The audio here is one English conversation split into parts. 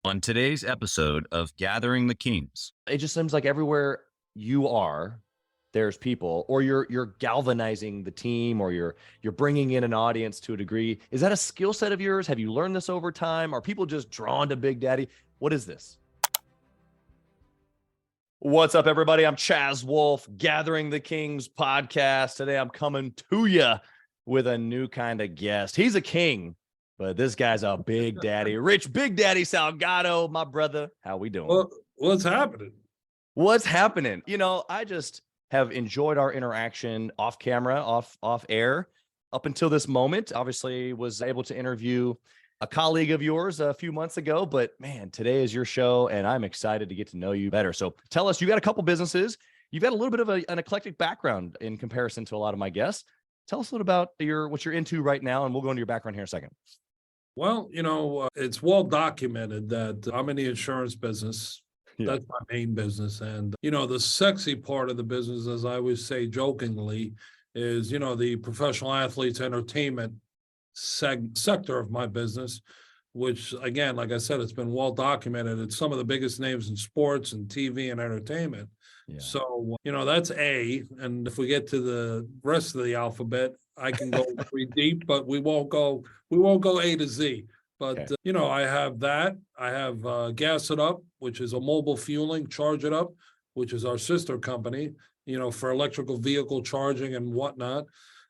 On today's episode of Gathering the Kings. It just seems like everywhere you are, there's people, or you're galvanizing the team, or you're bringing in an audience to a degree. Is that a skill set of yours? Have you learned this over time? Are people just drawn to Big Daddy? What is this? What's up, everybody? I'm Chaz Wolfe, Gathering the Kings podcast. Today I'm coming to you with a new kind of guest. He's a king, but this guy's a big daddy. Rich Big Daddy Salgado, my brother. How we doing? Well, what's happening? What's happening? I just have enjoyed our interaction off camera, off air up until this moment. Obviously, was able to interview a colleague of yours a few months ago, but man, today is your show and I'm excited to get to know you better. So tell us, you got a couple businesses. You've got a little bit of an eclectic background in comparison to a lot of my guests. Tell us a little about what you're into right now, and we'll go into your background here in a second. Well, it's well documented that I'm in the insurance business. Yeah. That's my main business. And, the sexy part of the business, as I always say jokingly, is, the professional athletes entertainment sector of my business, which, again, like I said, it's been well documented. It's some of the biggest names in sports and TV and entertainment. Yeah. So, that's A. And if we get to the rest of the alphabet, I can go pretty deep, but we won't go A to Z. But, Okay. I have that. I have Gas It Up, which is a mobile fueling, Charge It Up, which is our sister company, for electrical vehicle charging and whatnot.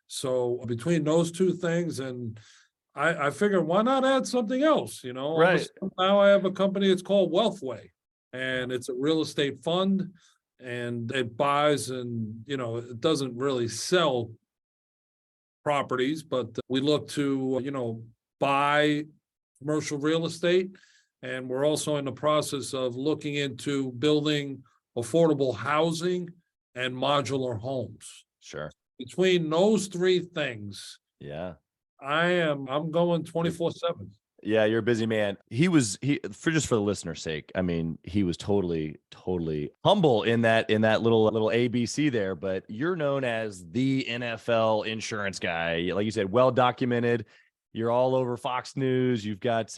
So between those two things, and I figured, why not add something else? Right. Now I have a company, it's called Wealthway, and it's a real estate fund, and it buys and, it doesn't really sell properties, but we look to, buy commercial real estate. And we're also in the process of looking into building affordable housing and modular homes. Sure. Between those three things, Yeah. I'm going 24/7. Yeah, you're a busy man. For the listener's sake, I mean, he was totally humble in that little ABC there, but you're known as the NFL insurance guy. Like you said, well documented. You're all over Fox News. You've got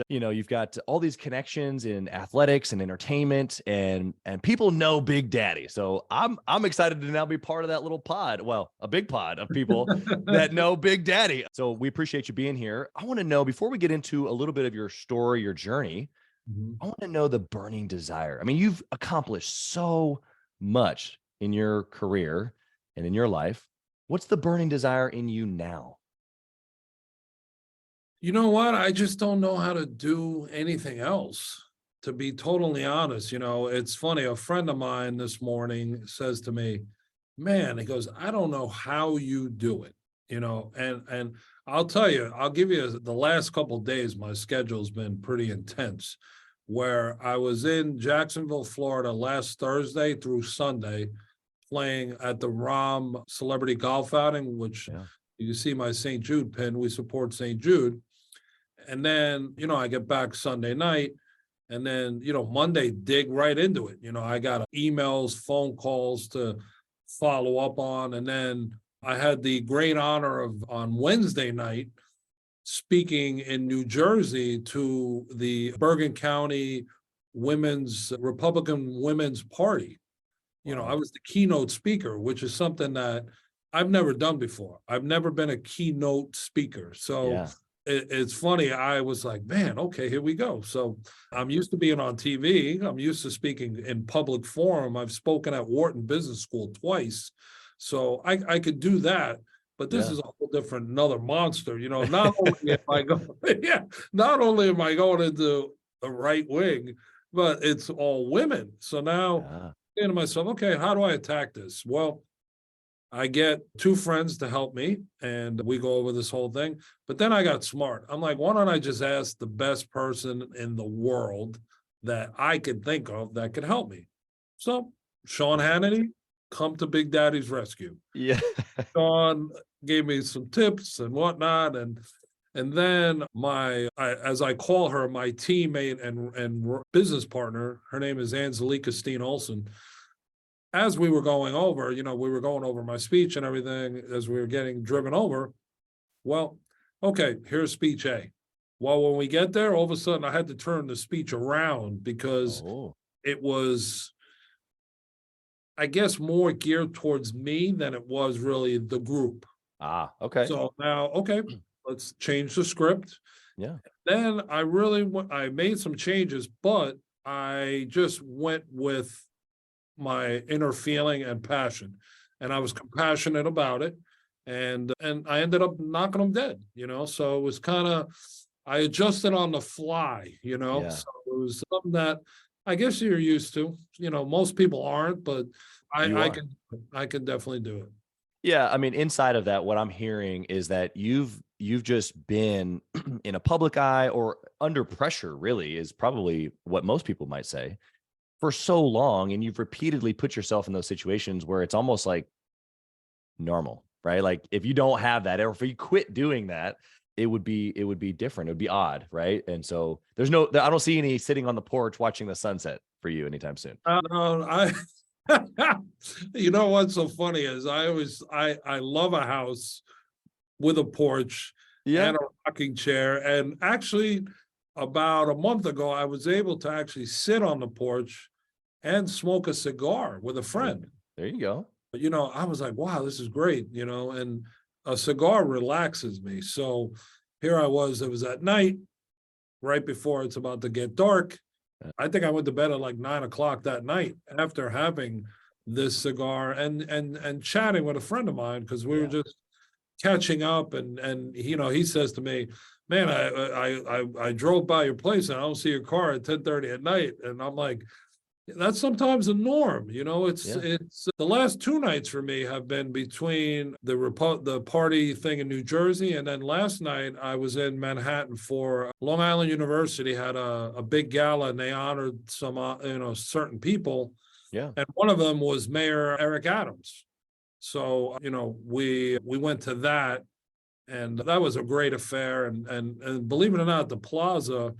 all these connections in athletics and entertainment, and people know Big Daddy. So I'm excited to now be part of that little pod. Well, a big pod of people that know Big Daddy. So we appreciate you being here. I want to know, before we get into a little bit of your story, your journey, I want to know the burning desire. I mean, you've accomplished so much in your career and in your life. What's the burning desire in you now? You know what? I just don't know how to do anything else, to be totally honest. It's funny. A friend of mine this morning says to me, man, he goes, I don't know how you do it, and I'll tell you, I'll give you the last couple of days, my schedule's been pretty intense, where I was in Jacksonville, Florida last Thursday through Sunday, playing at the ROM Celebrity Golf Outing, which you see my St. Jude pin. We support St. Jude. And then, I get back Sunday night, and then, Monday, dig right into it. I got emails, phone calls to follow up on. And then I had the great honor of, on Wednesday night, speaking in New Jersey to the Bergen County Republican Women's Party. I was the keynote speaker, which is something that I've never done before. I've never been a keynote speaker. So it's funny. I was like, man, okay, here we go. So I'm used to being on TV. I'm used to speaking in public forum. I've spoken at Wharton Business School twice. So I could do that. But this is a whole different, another monster. Not only am I going into the right wing, but it's all women. So now I'm saying to myself, okay, how do I attack this? Well, I get two friends to help me, and we go over this whole thing. But then I got smart. I'm like, why don't I just ask the best person in the world that I could think of that could help me? So Sean Hannity, come to Big Daddy's rescue. Yeah. Sean gave me some tips and whatnot. And then as I call her, my teammate and business partner, her name is Angelika Steen Olsen. As we were going over, we were going over my speech and everything as we were getting driven over. Well, okay, here's speech A. Well, when we get there, all of a sudden I had to turn the speech around because Oh, it was, I guess, more geared towards me than it was really the group. okay. So now, okay, let's change the script. Yeah. Then I made some changes, but I just went with my inner feeling and passion. And I was compassionate about it. And I ended up knocking them dead, So it was kind of, I adjusted on the fly, Yeah. So it was something that I guess you're used to. Most people aren't, but You I, I are. can I can definitely do it. Yeah, I mean, inside of that, what I'm hearing is that you've just been in a public eye or under pressure, really, is probably what most people might say, for so long, and you've repeatedly put yourself in those situations where it's almost like normal, right? Like if you don't have that, or if you quit doing that, it would be different. It would be odd, right? And so I don't see any sitting on the porch watching the sunset for you anytime soon. No, you know what's so funny is I love a house with a porch Yeah. and a rocking chair. And actually, about a month ago, I was able to actually sit on the porch and smoke a cigar with a friend. There you go. But, I was like, wow, this is great, and a cigar relaxes me. So here I was, it was at night, right before it's about to get dark. I think I went to bed at like 9 o'clock that night after having this cigar and chatting with a friend of mine because we were Yeah. just catching up and he says to me, man, I drove by your place and I don't see your car at 10:30 at night. And I'm like, that's sometimes the norm. Yeah. It's the last 2 nights for me have been between the party thing in New Jersey, and then last night I was in Manhattan for Long Island University had a big gala, and they honored some certain people, Yeah. and one of them was Mayor Eric Adams. So we went to that, and that was a great affair. And believe it or not, the Plaza,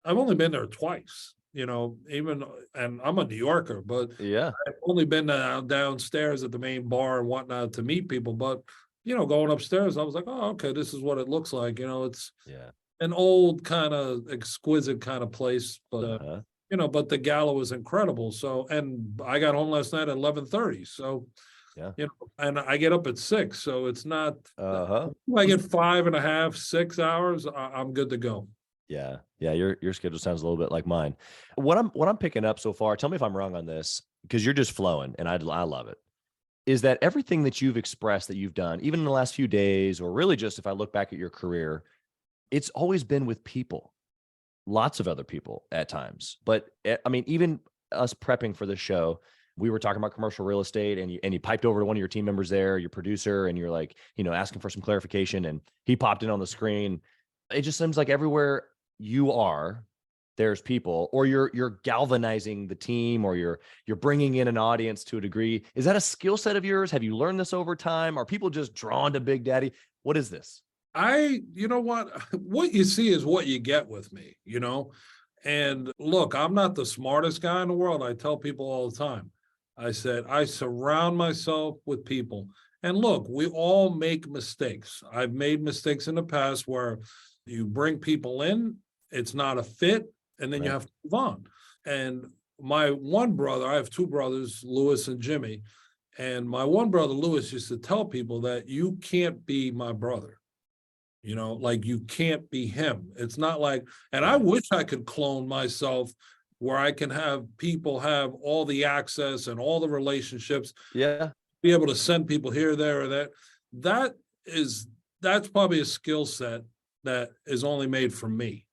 I've only been there twice. And I'm a New Yorker, but Yeah. I've only been downstairs at the main bar and whatnot to meet people. But going upstairs, I was like, oh, okay, this is what it looks like. It's Yeah. an old kind of exquisite kind of place, but Uh-huh. but the gala was incredible. So, and I got home last night at 11:30. So, Yeah. and I get up at 6, so it's not. Uh-huh. I get 5.5, 6 hours. I'm good to go. Yeah. Yeah. Your schedule sounds a little bit like mine. What I'm picking up so far, tell me if I'm wrong on this, because you're just flowing and I love it, is that everything that you've expressed that you've done, even in the last few days, or really just if I look back at your career, it's always been with people, lots of other people at times. But I mean, even us prepping for the show, we were talking about commercial real estate, and you piped over to one of your team members there, your producer, and you're like, asking for some clarification, and he popped in on the screen. It just seems like everywhere you are, there's people, or you're galvanizing the team, or you're bringing in an audience to a degree. Is that a skill set of yours? Have you learned this over time? Are people just drawn to Big Daddy? What is this? You know what? What you see is what you get with me, And look, I'm not the smartest guy in the world. I tell people all the time. I said, I surround myself with people. And look, we all make mistakes. I've made mistakes in the past where you bring people in, it's not a fit, and then you Right. have to move on. And my one brother, I have two brothers, Louis and Jimmy. And my one brother, Louis, used to tell people that you can't be my brother. Like you can't be him. It's not like, and I Right. wish I could clone myself where I can have people have all the access and all the relationships, Yeah. be able to send people here, there, or that. That that's probably a skill set that is only made for me,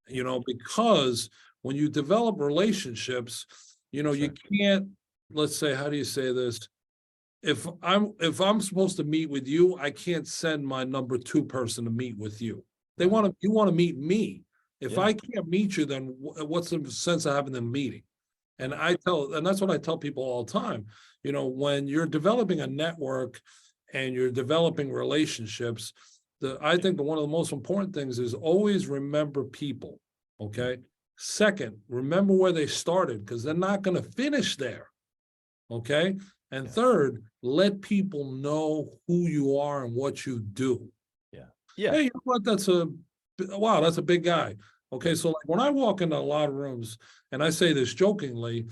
because when you develop relationships, you Sure. can't, let's say, how do you say this? If I'm supposed to meet with you, I can't send my number 2 person to meet with you. You want to meet me. If Yeah. I can't meet you, then what's the sense of having the meeting? And that's what I tell people all the time. When you're developing a network and you're developing relationships, I think that one of the most important things is always remember people. Okay. Second, remember where they started, because they're not going to finish there. Okay. And Yeah. third, let people know who you are and what you do. Yeah. Yeah. Hey, you know what? wow, that's a big guy. Okay, so like when I walk into a lot of rooms, and I say this jokingly,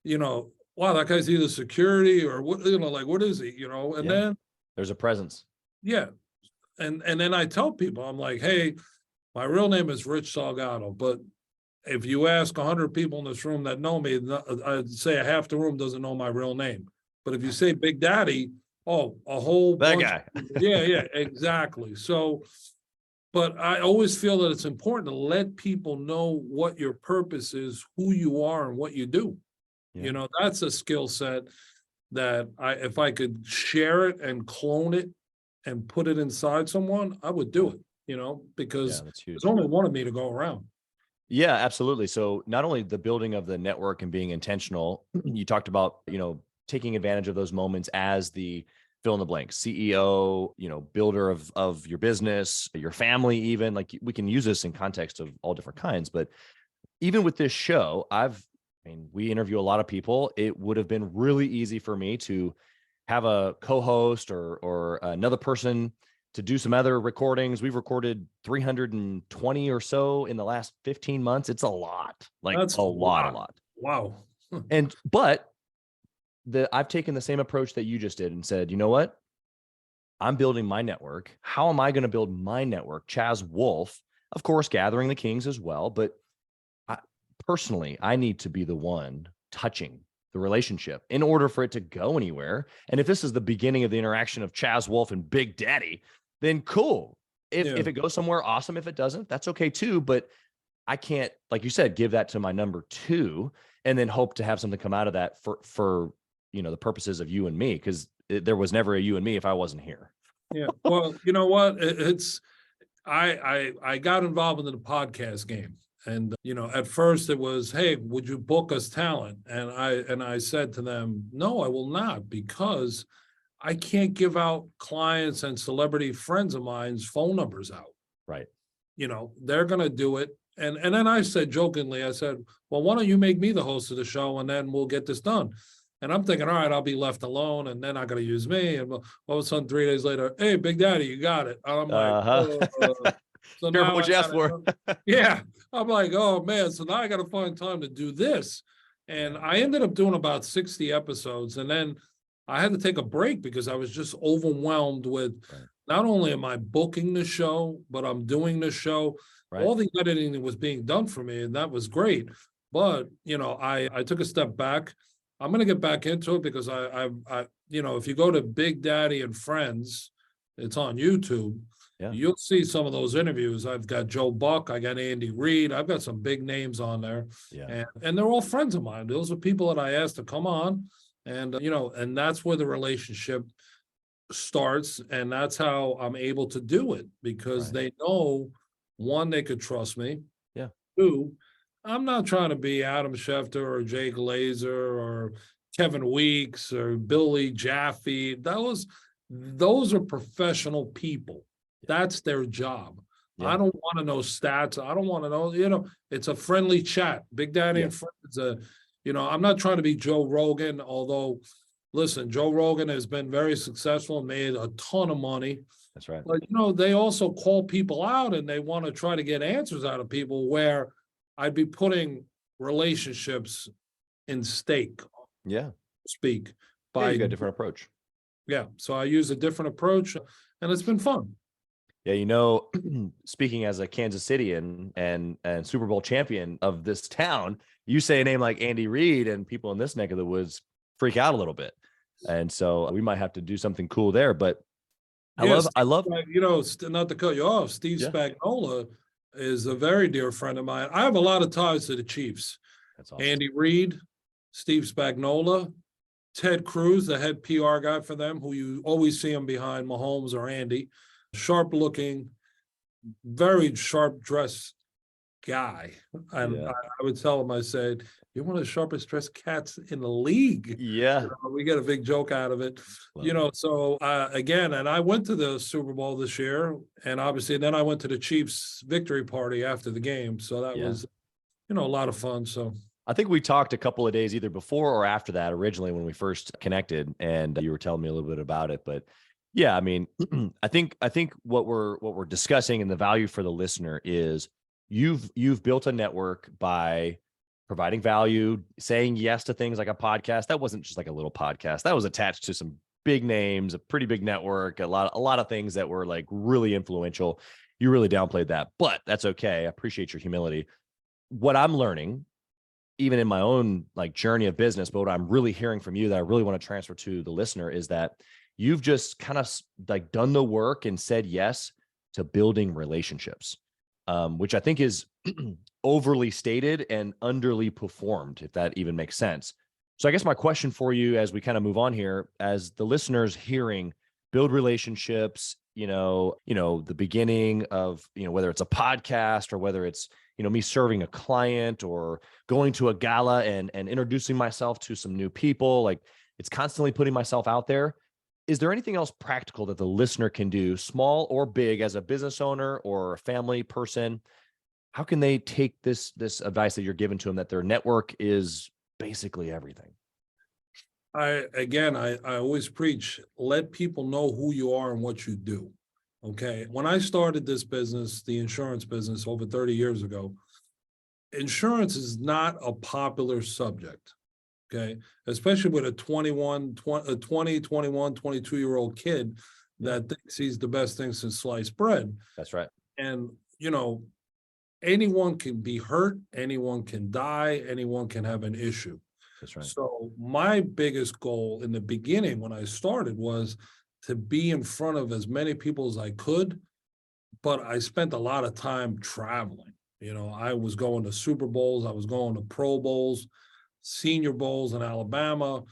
wow, that guy's either security or what, like what is he, And then there's a presence. yeah, and then I tell people, I'm like, hey, my real name is Rich Salgado, but if you ask 100 people in this room that know me, I'd say half the room doesn't know my real name. But if you say Big Daddy, oh, a whole That bunch. guy. Yeah, exactly. So, but I always feel that it's important to let people know what your purpose is, who you are, and what you do. Yeah. That's a skill set that if I could share it and clone it and put it inside someone, I would do it, because That's huge. there's only one of me to go around. Yeah, absolutely. So not only the building of the network and being intentional, you talked about, taking advantage of those moments as the fill in the blank CEO, builder of your business, your family, even like we can use this in context of all different kinds. But even with this show, we interview a lot of people. It would have been really easy for me to have a co-host or another person to do some other recordings. We've recorded 320 or so in the last 15 months. It's a lot, That's a lot. Wow. But I've taken the same approach that you just did and said, you know what? I'm building my network. How am I going to build my network? Chaz Wolfe, of course, gathering the kings as well. But personally, I need to be the one touching the relationship in order for it to go anywhere. And if this is the beginning of the interaction of Chaz Wolfe and Big Daddy, then cool. If it goes somewhere, awesome. If it doesn't, that's okay too. But I can't, like you said, give that to my number two and then hope to have something come out of that for the purposes of you and me, because there was never a you and me if I wasn't here. Yeah. Well, you know what? I got involved in the podcast game. And, at first it was, hey, would you book us talent? And I said to them, no, I will not, because I can't give out clients and celebrity friends of mine's phone numbers out. Right. They're going to do it. And then I said jokingly, I said, well, why don't you make me the host of the show and then we'll get this done. And I'm thinking, all right, I'll be left alone and then I got to use me. And all of a sudden, 3 days later, hey, Big Daddy, you got it. I'm like, so careful what you ask for. Yeah. I'm like, oh man. So now I got to find time to do this. And I ended up doing about 60 episodes. And then I had to take a break because I was just overwhelmed with not only am I booking the show, but I'm doing the show. Right. All the editing that was being done for me, and that was great. But, I took a step back. I'm going to get back into it because I if you go to Big Daddy and Friends, it's on YouTube. Yeah. You'll see some of those interviews. I've got Joe Buck, I got Andy Reid, I've got some big names on there. Yeah. And they're all friends of mine. Those are people that I asked to come on. And, and that's where the relationship starts. And that's how I'm able to do it because they know, one, they could trust me. Yeah. Two, I'm not trying to be Adam Schefter or Jay Glazer or Kevin Weeks or Billy Jaffe. Those are professional people. That's their job. Yeah. I don't want to know stats. I don't want to know, it's a friendly chat. Big Daddy and Friends. I'm not trying to be Joe Rogan, although, listen, Joe Rogan has been very successful and made a ton of money. That's right. But, they also call people out and they want to try to get answers out of people where I'd be putting relationships in stake. Yeah. Speak. You got a different approach. Yeah. So I use a different approach and it's been fun. Yeah, speaking as a Kansas Cityan and Super Bowl champion of this town, you say a name like Andy Reid and people in this neck of the woods freak out a little bit. And so we might have to do something cool there. But I love, not to cut you off, Steve Spagnuolo is a very dear friend of mine. I have a lot of ties to the Chiefs. That's awesome. Andy Reid, Steve Spagnuolo, Ted Cruz, the head PR guy for them, who you always see him behind Mahomes or Andy. Sharp looking, very sharp dressed guy. And I would tell him, I said, you're one of the sharpest dressed cats in the league. Yeah. We get a big joke out of it. So again, and I went to the Super Bowl this year, and obviously then I went to the Chiefs victory party after the game. So that was, a lot of fun. So I think we talked a couple of days either before or after that originally when we first connected, and you were telling me a little bit about it, but Yeah, I mean, I think what we're discussing and the value for the listener is you've built a network by providing value, saying yes to things like a podcast. That wasn't just like a little podcast. That was attached to some big names, a pretty big network, a lot of things that were like really influential. You really downplayed that, but that's okay. I appreciate your humility. What I'm learning, even in my own like journey of business, but what I'm really hearing from you that I really want to transfer to the listener is that you've just kind of like done the work and said yes to building relationships, which I think is overly stated and underly performed, if that even makes sense. So I guess my question for you as we kind of move on here, as the listeners hearing build relationships, the beginning of, whether it's a podcast or whether it's, me serving a client or going to a gala and introducing myself to some new people, like it's constantly putting myself out there. Is there anything else practical that the listener can do, small or big, as a business owner or a family person? How can they take this advice that you're giving to them, that their network is basically everything? I always preach, let people know who you are and what you do. Okay. When I started this business, the insurance business over 30 years ago, insurance is not a popular subject. Okay. Especially with a 21, 22-year-old kid that thinks he's the best thing since sliced bread. That's right. And, anyone can be hurt, anyone can die, anyone can have an issue. That's right. So my biggest goal in the beginning when I started was to be in front of as many people as I could, but I spent a lot of time traveling. I was going to Super Bowls, I was going to Pro Bowls, Senior Bowls in Alabama,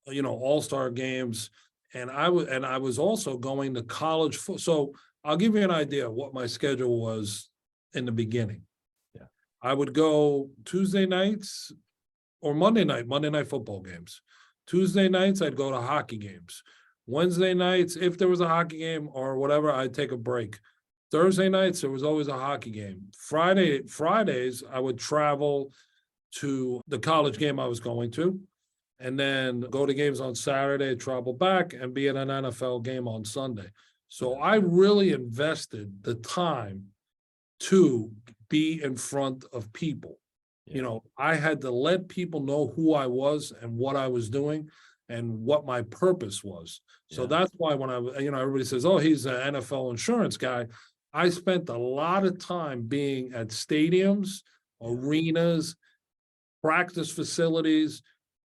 All-Star games, and I was also going to college. So I'll give you an idea of what my schedule was in the beginning. Yeah. I would go Tuesday nights or Monday night football games. Tuesday nights, I'd go to hockey games. Wednesday nights, if there was a hockey game or whatever, I'd take a break. Thursday nights, there was always a hockey game. Fridays, I would travel to the college game I was going to, and then go to games on Saturday, travel back, and be at an NFL game on Sunday. So I really invested the time to be in front of people. Yeah. I had to let people know who I was and what I was doing and what my purpose was. So that's why when everybody says, oh, he's an NFL insurance guy. I spent a lot of time being at stadiums, arenas, practice facilities,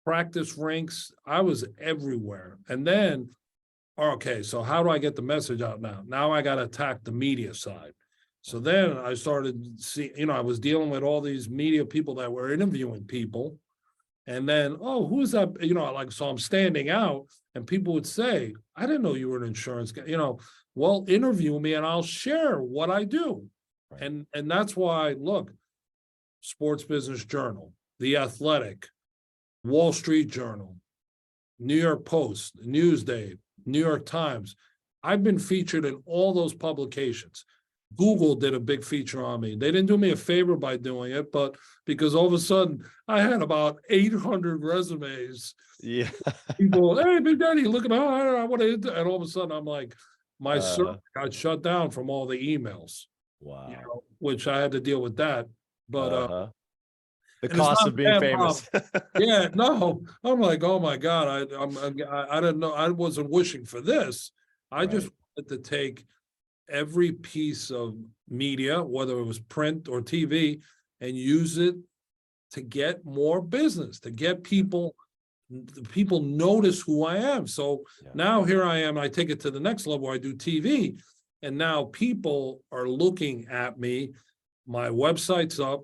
practice rinks. I was everywhere. And then, okay, so how do I get the message out now? Now I got to attack the media side. So then I started I was dealing with all these media people that were interviewing people. And then, oh, who's that? So I'm standing out and people would say, I didn't know you were an insurance guy, well, interview me and I'll share what I do. Right. And that's why, look, Sports Business Journal, The Athletic, Wall Street Journal, New York Post, Newsday, New York Times. I've been featured in all those publications. Google did a big feature on me. They didn't do me a favor by doing it, but because all of a sudden I had about 800 resumes. Yeah. People, hey, Big Daddy, look at I want to, and all of a sudden I'm like, my server got shut down from all the emails. Wow. Which I had to deal with that. But the cost of being famous. Yeah, no, I'm like, oh my God, I didn't know, I wasn't wishing for this. I just wanted to take every piece of media, whether it was print or TV, and use it to get more business, to get people notice who I am. So now here I am, I take it to the next level. I do TV, and now people are looking at me. My website's up,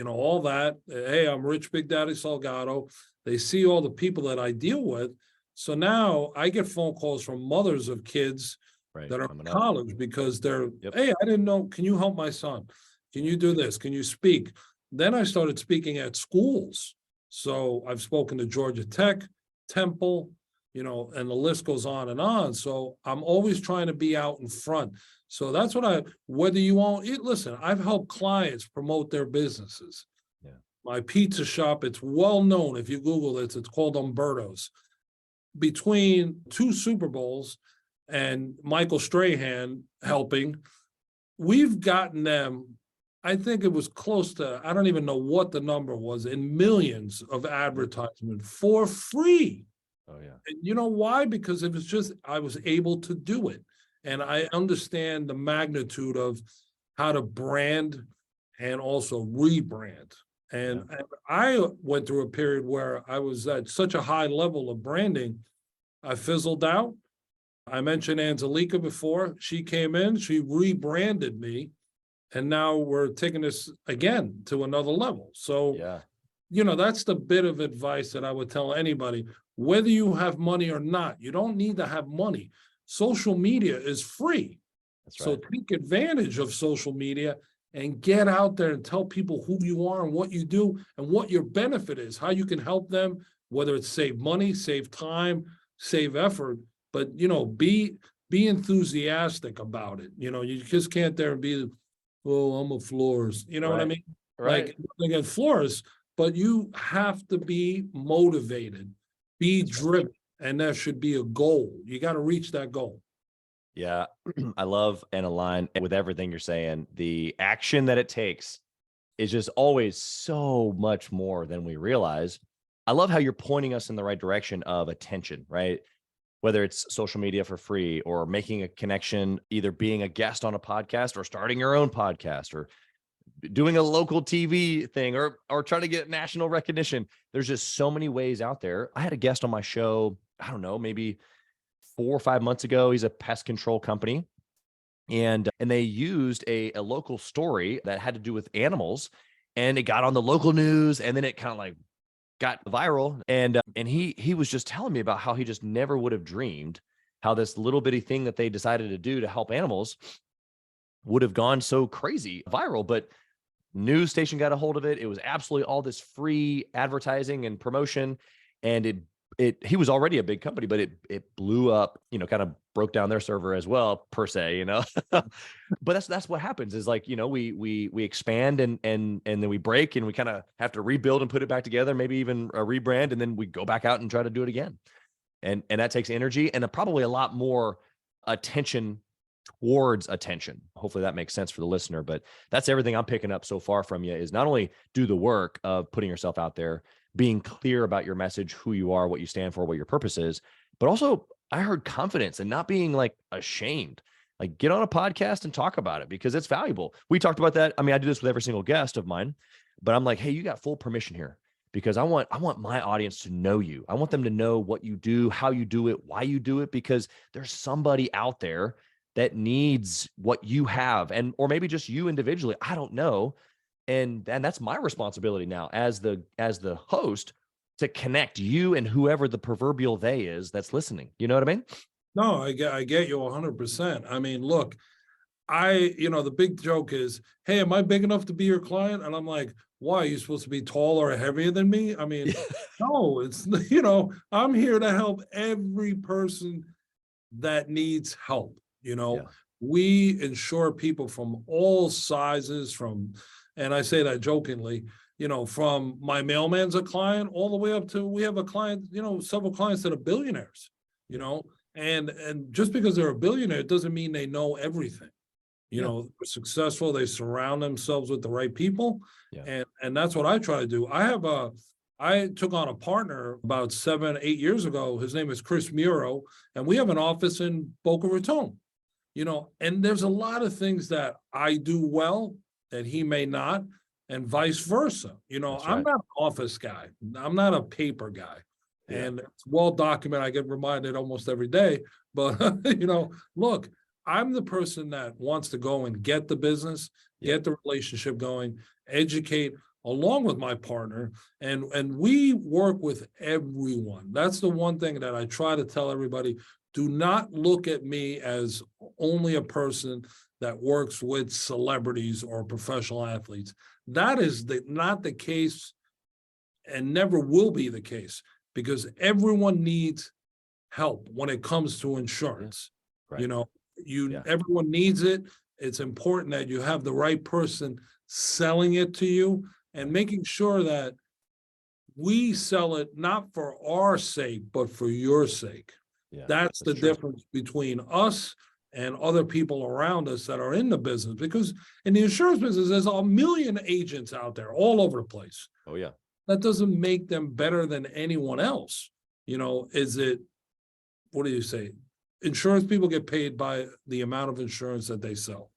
all that. Hey, I'm Rich Big Daddy Salgado. They see all the people that I deal with. So now I get phone calls from mothers of kids that are in college because they're, hey, I didn't know, can you help my son? Can you do this? Can you speak? Then I started speaking at schools. So I've spoken to Georgia Tech, Temple, and the list goes on and on. So I'm always trying to be out in front. So that's what whether you won't listen, I've helped clients promote their businesses. Yeah. My pizza shop, it's well known. If you Google it, it's called Umberto's. Between two Super Bowls, and Michael Strahan helping, we've gotten them, I think it was close to, I don't even know what the number was, in millions of advertisement for free. Oh yeah. And you know why? Because it was just, I was able to do it. And I understand the magnitude of how to brand and also rebrand. And I went through a period where I was at such a high level of branding, I fizzled out. I mentioned Angelica before. She came in, she rebranded me, and now we're taking this again to another level. So, Yeah. That's the bit of advice that I would tell anybody, whether you have money or not. You don't need to have money. Social media is free. That's So right. take advantage of social media and get out there and tell people who you are and what you do and what your benefit is, how you can help them, whether it's save money, save time, save effort. But, be enthusiastic about it. You just can't there and be, oh, I'm a florist. You know what I Right. mean? Right. Like, nothing against florists, but you have to be motivated, be driven, and there should be a goal. You got to reach that goal. Yeah, I love and align with everything you're saying. The action that it takes is just always so much more than we realize. I love how you're pointing us in the right direction of attention, right? Whether it's social media for free or making a connection, either being a guest on a podcast or starting your own podcast or doing a local TV thing or trying to get national recognition. There's just so many ways out there. I had a guest on my show, I don't know, maybe 4 or 5 months ago. He's a pest control company. And they used a local story that had to do with animals, and it got on the local news, and then it kind of like got viral. And he was just telling me about how he just never would have dreamed how this little bitty thing that they decided to do to help animals would have gone so crazy viral. But news station got a hold of it. It was absolutely all this free advertising and promotion. And he was already a big company, but it blew up, kind of broke down their server as well, per se, but that's what happens is like, we expand and then we break and we kind of have to rebuild and put it back together, maybe even a rebrand. And then we go back out and try to do it again. And that takes energy and probably a lot more attention towards attention. Hopefully that makes sense for the listener, but that's everything I'm picking up so far from you is not only do the work of putting yourself out there, being clear about your message, who you are, what you stand for, what your purpose is, but also I heard confidence and not being like ashamed, like get on a podcast and talk about it because it's valuable. We talked about that. I mean, I do this with every single guest of mine, but I'm like, hey, you got full permission here because I want my audience to know you. I want them to know what you do, how you do it, why you do it, because there's somebody out there that needs what you have, or maybe just you individually. I don't know. And that's my responsibility now as the host to connect you and whoever the proverbial they is that's listening. You know what I mean? No, I get you 100%. I mean, look, the big joke is, hey, am I big enough to be your client? And I'm like, why? Are you supposed to be taller or heavier than me? I mean, no, it's, I'm here to help every person that needs help. We insure people from all sizes, and I say that jokingly, from my mailman's a client all the way up to, we have a client, several clients that are billionaires, and just because they're a billionaire, it doesn't mean they know everything. They're successful, they surround themselves with the right people. And that's what I try to do. I took on a partner about 7-8 years ago. His name is Chris Muro, and we have an office in Boca Raton. And there's a lot of things that I do well that he may not, and vice versa. I'm not an office guy. I'm not a paper guy. And it's well documented. I get reminded almost every day. But, look, I'm the person that wants to go and get the business, get the relationship going, educate along with my partner. And we work with everyone. That's the one thing that I try to tell everybody. Do not look at me as only a person that works with celebrities or professional athletes. That is not the case and never will be the case because everyone needs help when it comes to insurance. Right. Everyone needs it. It's important that you have the right person selling it to you and making sure that we sell it not for our sake, but for your sake. Yeah, That's the true. difference between us and other people around us that are in the business. Because in the insurance business, there's a million agents out there all over the place. Oh yeah. That doesn't make them better than anyone else. Is it, what do you say? Insurance people get paid by the amount of insurance that they sell.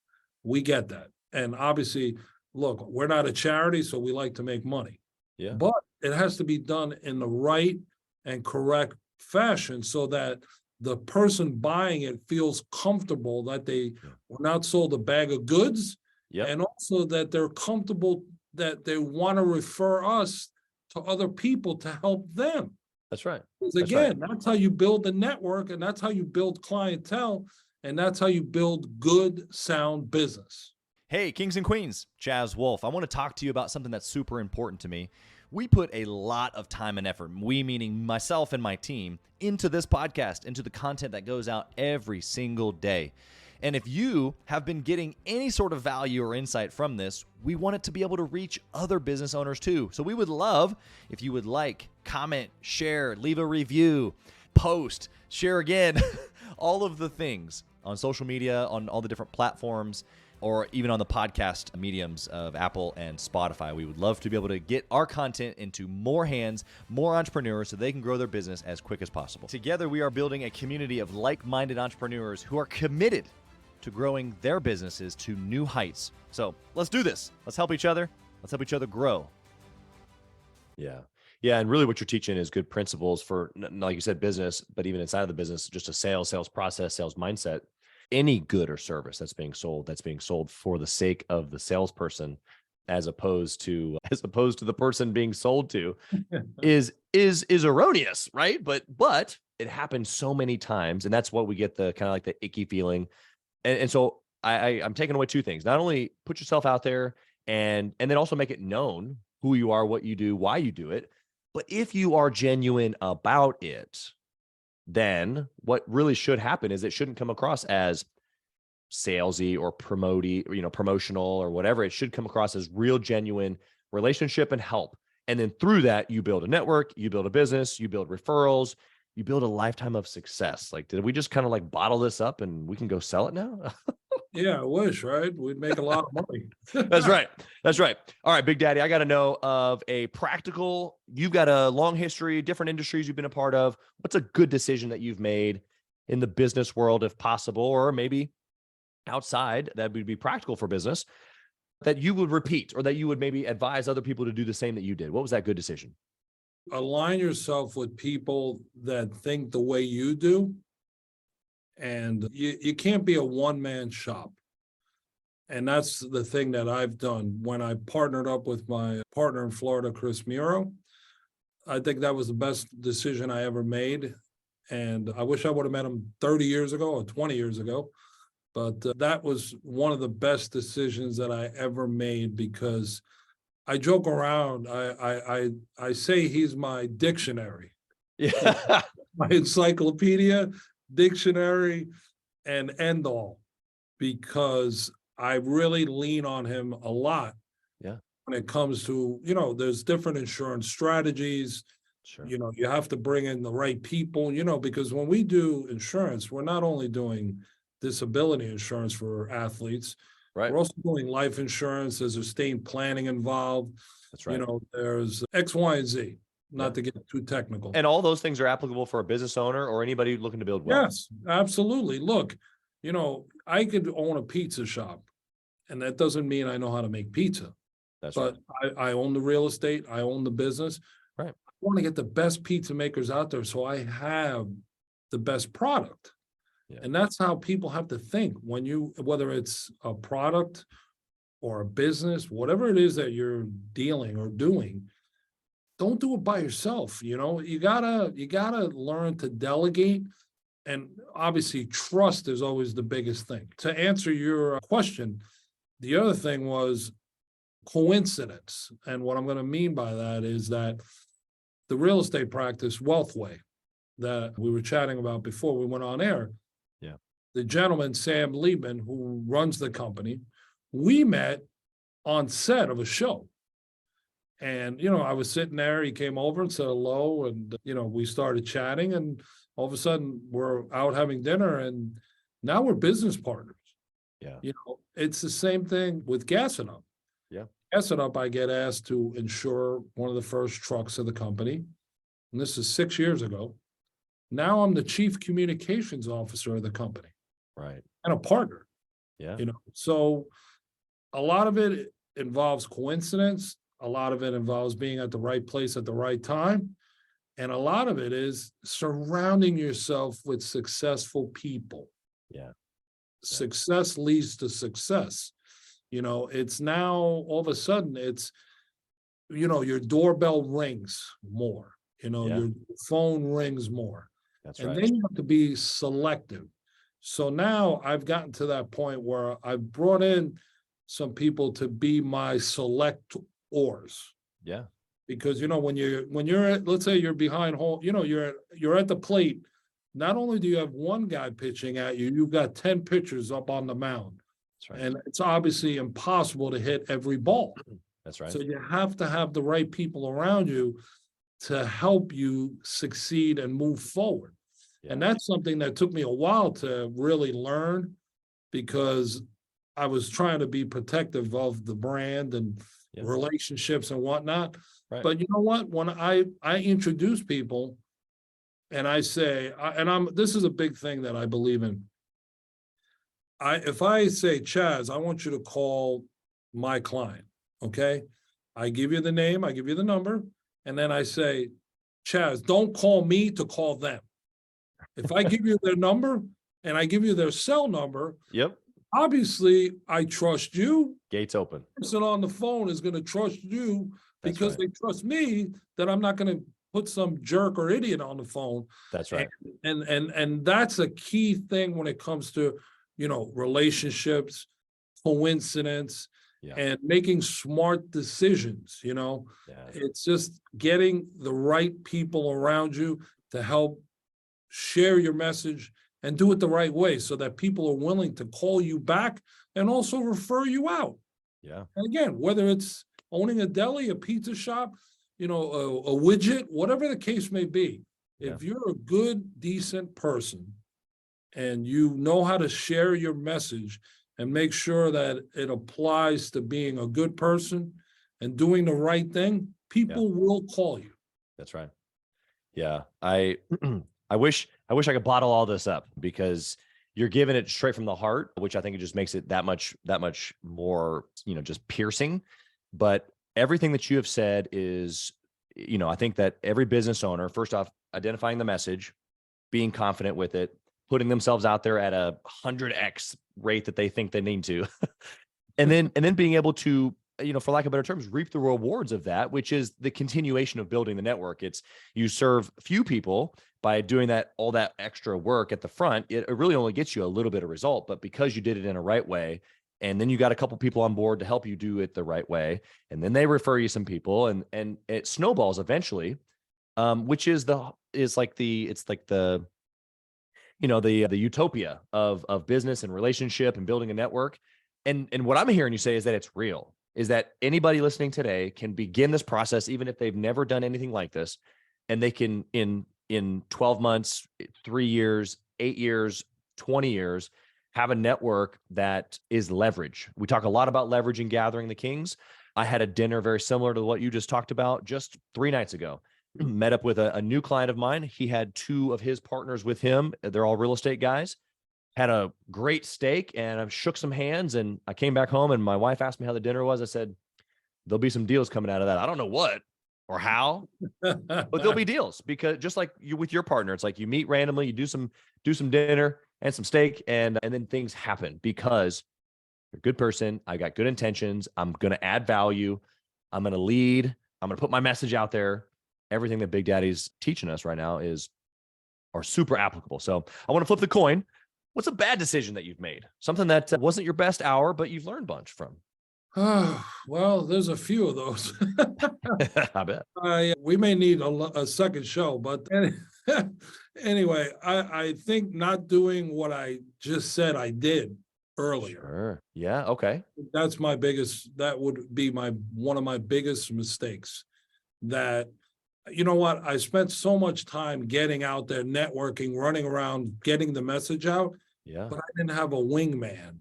We get that. And obviously, look, we're not a charity, so we like to make money. Yeah. But it has to be done in the right and correct fashion so that the person buying it feels comfortable that they were not sold a bag of goods, and also that they're comfortable that they want to refer us to other people to help them. That's right. Because again, that's how you build the network, and that's how you build clientele, and that's how you build good, sound business. Hey, kings and queens, Chaz Wolfe. I want to talk to you about something that's super important to me. We put a lot of time and effort, we meaning myself and my team, into this podcast, into the content that goes out every single day. And if you have been getting any sort of value or insight from this, we want it to be able to reach other business owners too. So we would love if you would like, comment, share, leave a review, post, share again, all of the things on social media, on all the different platforms, or even on the podcast mediums of Apple and Spotify. We would love to be able to get our content into more hands, more entrepreneurs, so they can grow their business as quick as possible. Together, we are building a community of like-minded entrepreneurs who are committed to growing their businesses to new heights. So let's do this. Let's help each other. Let's help each other grow. Yeah. Yeah. And really what you're teaching is good principles for, like you said, business, but even inside of the business, just a sales process, sales mindset. Any good or service that's being sold for the sake of the salesperson, as opposed to the person being sold to, is erroneous, right? But it happens so many times, and that's what we get, the kind of like the icky feeling. And so I'm taking away two things. Not only put yourself out there and then also make it known who you are, what you do, why you do it. But if you are genuine about it, then what really should happen is it shouldn't come across as salesy or promotional or whatever. It should come across as real, genuine relationship and help. And then through that, you build a network, you build a business, you build referrals, you build a lifetime of success. Like, did we just kind of like bottle this up and we can go sell it now? Yeah, I wish, right? We'd make a lot of money. That's right. That's right. All right, Big Daddy, I got to know of a practical, you've got a long history, different industries you've been a part of. What's a good decision that you've made in the business world, if possible, or maybe outside that would be practical for business, that you would repeat, or that you would maybe advise other people to do the same that you did? What was that good decision? Align yourself with people that think the way you do. And you can't be a one-man shop. And that's the thing that I've done. When I partnered up with my partner in Florida, Chris Muro, I think that was the best decision I ever made. And I wish I would have met him 30 years ago or 20 years ago. But that was one of the best decisions that I ever made, because I joke around. I say he's my dictionary. Yeah. My encyclopedia, dictionary, and end all, because I really lean on him a lot. Yeah. When it comes to, there's different insurance strategies. Sure. You have to bring in the right people, because when we do insurance, we're not only doing disability insurance for athletes, Right. we're also doing life insurance. There's estate planning involved. That's right. There's X, Y, and Z. Not to get too technical. And all those things are applicable for a business owner or anybody looking to build wealth. Yes, absolutely. Look, I could own a pizza shop, and that doesn't mean I know how to make pizza. That's but right. I own the real estate. I own the business. Right. I want to get the best pizza makers out there, so I have the best product. Yeah. And that's how people have to think whether it's a product or a business, whatever it is that you're dealing or doing. Don't do it by yourself. You gotta learn to delegate, and obviously trust is always the biggest thing. To answer your question, the other thing was coincidence. And what I'm going to mean by that is that the real estate practice, Wealthway, that we were chatting about before we went on air. Yeah. The gentleman, Sam Liebman, who runs the company, we met on set of a show. And, I was sitting there, he came over and said hello. And, we started chatting, and all of a sudden we're out having dinner, and now we're business partners. Yeah. It's the same thing with Gassing Up. Yeah. Gassing Up, I get asked to insure one of the first trucks of the company. And this is 6 years ago. Now I'm the chief communications officer of the company. Right. And a partner. Yeah. So a lot of it involves coincidence. A lot of it involves being at the right place at the right time. And a lot of it is surrounding yourself with successful people. Yeah. Success leads to success. It's now all of a sudden your doorbell rings more, your phone rings more. That's and right. then you have to be selective. So now I've gotten to that point where I've brought in some people to be my selectors. Yeah. Because when you're at, let's say you're behind home, you're at the plate. Not only do you have one guy pitching at you, you've got 10 pitchers up on the mound. That's right. And it's obviously impossible to hit every ball. That's right. So you have to have the right people around you to help you succeed and move forward. Yeah. And that's something that took me a while to really learn, because I was trying to be protective of the brand and relationships and whatnot. Right. But you know what? When I introduce people and I say, this is a big thing that I believe in. If I say, Chaz, I want you to call my client, okay? I give you the name, I give you the number, and then I say, Chaz, don't call me to call them. If I give you their number and I give you their cell number, obviously I trust you. Gates open. The person on the phone is going to trust you because they trust me that I'm not going to put some jerk or idiot on the phone. That's right. And that's a key thing when it comes to, relationships, coincidence, and making smart decisions. It's just getting the right people around you to help share your message and do it the right way so that people are willing to call you back and also refer you out. Yeah. And again, whether it's owning a deli, a pizza shop, a widget, whatever the case may be, if you're a good, decent person and you know how to share your message and make sure that it applies to being a good person and doing the right thing, people will call you. That's right. Yeah. I wish I could bottle all this up, because you're giving it straight from the heart, which I think it just makes it that much more, just piercing. But everything that you have said is, I think that every business owner, first off, identifying the message, being confident with it, putting themselves out there at a 100x rate that they think they need to, and then being able to, for lack of better terms, reap the rewards of that, which is the continuation of building the network. It's you serve few people by doing all that extra work at the front. It really only gets you a little bit of result, but because you did it in a right way, and then you got a couple people on board to help you do it the right way, and then they refer you some people, and it snowballs eventually, which is the utopia of business and relationship and building a network. And what I'm hearing you say is that it's real, is that anybody listening today can begin this process, even if they've never done anything like this, and they can in 12 months, 3 years, 8 years, 20 years, have a network that is leverage. We talk a lot about leverage and gathering the kings. I had a dinner very similar to what you just talked about just 3 nights ago. Met up with a new client of mine. He had 2 of his partners with him. They're all real estate guys. Had a great steak, and I shook some hands, and I came back home and my wife asked me how the dinner was. I said, there'll be some deals coming out of that. I don't know what or how, but there'll be deals, because just like you with your partner, it's like you meet randomly, you do some dinner and some steak, and then things happen because you're a good person. I got good intentions. I'm going to add value. I'm going to lead. I'm going to put my message out there. Everything that Big Daddy's teaching us right now are super applicable. So I want to flip the coin. What's a bad decision that you've made? Something that wasn't your best hour, but you've learned a bunch from. Well, there's a few of those. I bet. We may need a second show, but anyway, I think not doing what I just said I did earlier. Sure. Yeah. Okay. That would be one of my biggest mistakes. That, you know what, I spent so much time getting out there, networking, running around, getting the message out, Yeah. but I didn't have a wingman,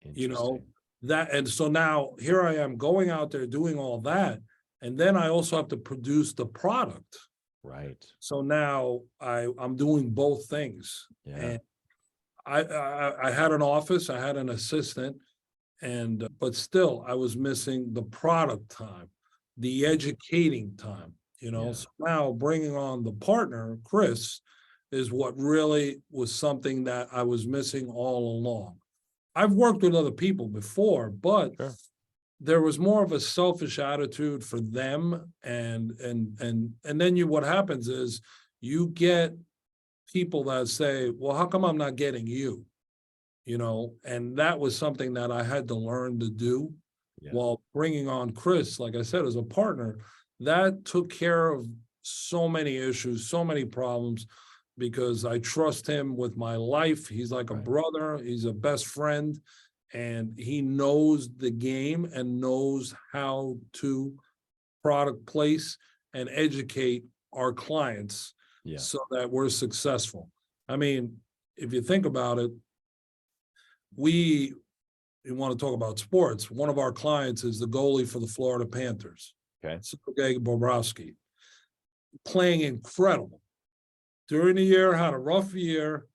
you know, Interesting. and so now here I am going out there doing all that. And then I also have to produce the product. Right. So now I'm doing both things. Yeah. And I had an office, I had an assistant, and but still I was missing the product time, the educating time, you know. Yeah. So now bringing on the partner, Chris, is what really was something that I was missing all along. I've worked with other people before, but Sure. there was more of a selfish attitude for them, and then what happens is you get people that say, well, how come I'm not getting you? You know, and that was something that I had to learn to do. Yeah. While bringing on Chris, like I said, as a partner, that took care of so many issues, so many problems, because I trust him with my life. He's like a Right. brother, he's a best friend, and he knows the game and knows how to product place and educate our clients Yeah. so that we're successful. I mean, if you think about it, you want to talk about sports. One of our clients is the goalie for the Florida Panthers, Okay. Sergei Bobrovsky, playing incredible. During the year, had a rough year,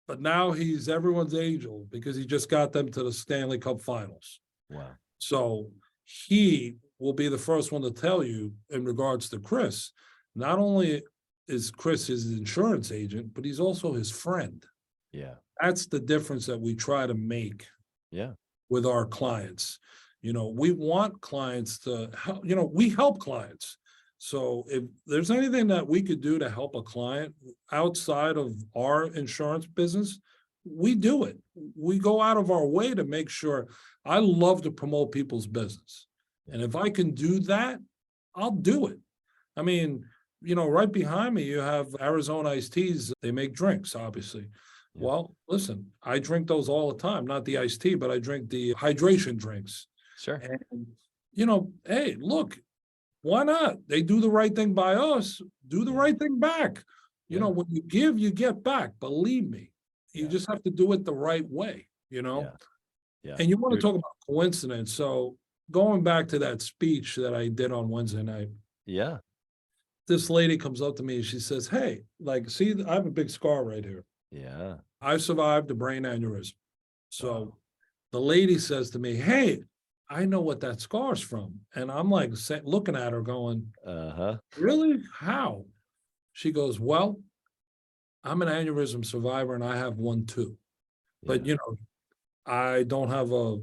but now he's everyone's angel because he just got them to the Stanley Cup Finals. Wow. So he will be the first one to tell you in regards to Chris. Not only is Chris his insurance agent, but he's also his friend. Yeah. That's the difference that we try to make Yeah. with our clients. You know, we want clients to help, you know, we help clients. So if there's anything that we could do to help a client outside of our insurance business, we do it. We go out of our way to make sure. I love to promote people's business. And if I can do that, I'll do it. I mean, you know, right behind me, you have Arizona iced teas. They make drinks, obviously. Yeah. Well, listen, I drink those all the time, not the iced tea, but I drink the hydration drinks. Sure. And, you know, hey, look, why not? They do the right thing by us, do the Yeah. right thing back. You Yeah. know, when you give, you get back. Believe me, you Yeah. just have to do it the right way, you know? Yeah. Yeah. And you want to Dude. talk about coincidence. So going back to that speech that I did on Wednesday night, Yeah. this lady comes up to me and she says, hey, like, see, I have a big scar right here. Yeah. I survived a brain aneurysm. So Wow. the lady says to me, hey, I know what that scar's from. And I'm like looking at her going, Uh-huh. really? How? She goes, well, I'm an aneurysm survivor and I have one too. But, Yeah. you know, I don't have a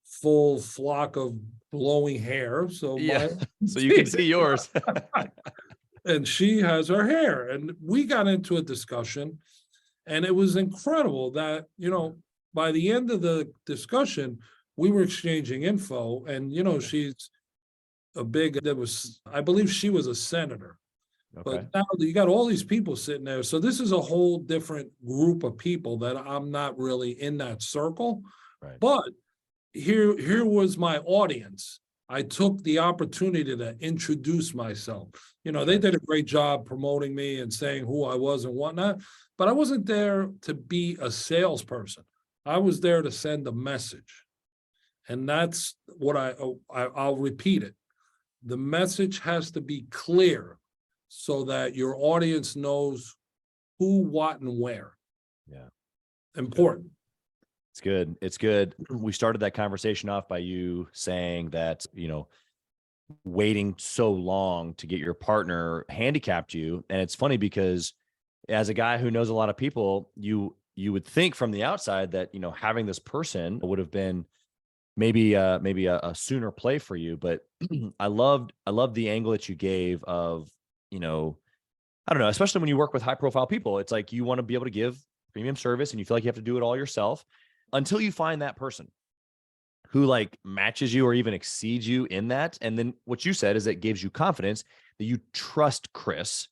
full flock of blowing hair. So Yeah. So you can see yours. and she has her hair. And we got into a discussion, and it was incredible that, you know, by the end of the discussion, we were exchanging info. And, you know, she's I believe she was a senator. Okay. But now you got all these people sitting there. So this is a whole different group of people that I'm not really in that circle. Right. But here was my audience. I took the opportunity to introduce myself. You know, they did a great job promoting me and saying who I was and whatnot, but I wasn't there to be a salesperson. I was there to send a message. And that's what I'll repeat it. The message has to be clear so that your audience knows who, what, and where. Yeah. Important. It's good. It's good. We started that conversation off by you saying that, you know, waiting so long to get your partner handicapped you. And it's funny because as a guy who knows a lot of people, you would think from the outside that, you know, having this person would have been maybe a sooner play for you. But I loved the angle that you gave of, you know, I don't know, especially when you work with high profile people, it's like you want to be able to give premium service and you feel like you have to do it all yourself until you find that person who like matches you or even exceeds you in that. And then what you said is it gives you confidence that you trust Chris,